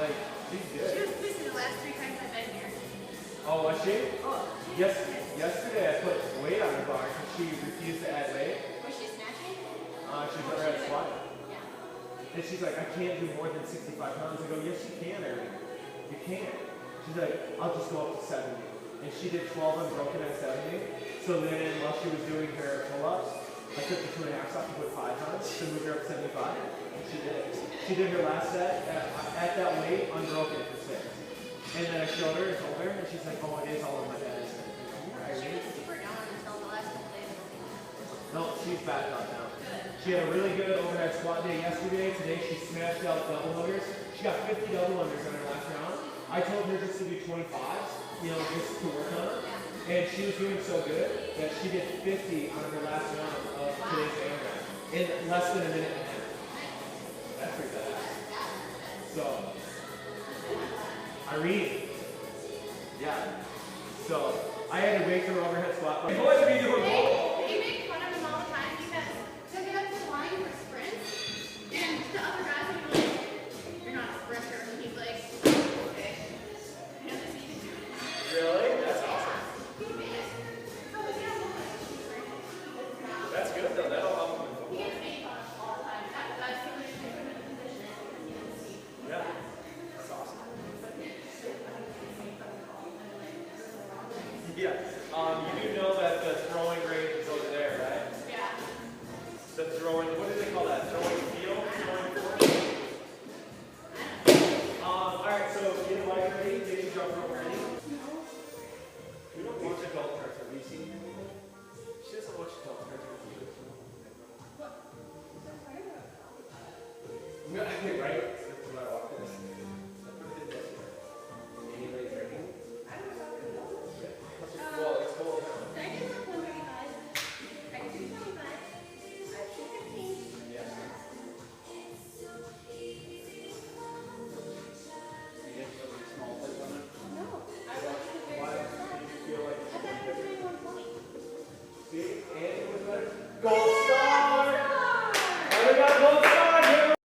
Like, she's good. She was pissing the last 3 times I've been here. Oh, was she? Oh. Yes. Yesterday I put weight on her bar because she refused to add weight. Was she snatching? She's over at squatting. Yeah. And she's like, I can't do more than 65 pounds. I go, yes, you can, Erin. You can. She's like, I'll just go up to 70. And she did 12 unbroken at 70. So then while she was doing her pull-ups, I took the 2.5 off and put 5 on to move her up to 75. And she did it. She did her last set at that weight, unbroken for 6. And then I showed her and told her, and she's like, oh, it is all in my head. She was super down until the last couple days. No, she's back up now. Good. She had a really good overhead squat day yesterday. Today she smashed out double unders. She got 50 double unders on her last round. I told her just to do 25s, you know, just to work on it. And she was doing so good that she did 50 on her last round of today's AMRAP in less than a minute and a half. That's pretty badass. So, Irene. Yeah. So, I had to wait for her overhead squat. But boys, we do They make fun of him all the time because he'll get up to the line for sprints, and the other guys will be like, you're not a sprinter. And he's like, okay. I know this you can do it. Really? That's awesome. That's good though. That'll help him. He gets made fun of all the time. That's because he's in a position that he doesn't see. Yeah. That's awesome. Yeah. You do know that the throwing range is over there, right? Yeah. The throwing, what do they call that? Throwing field? Throwing court? Alright, so get a bike ready, get your jump rope ready. We don't watch adult cartoons. Have you seen? She doesn't watch adult cartoons.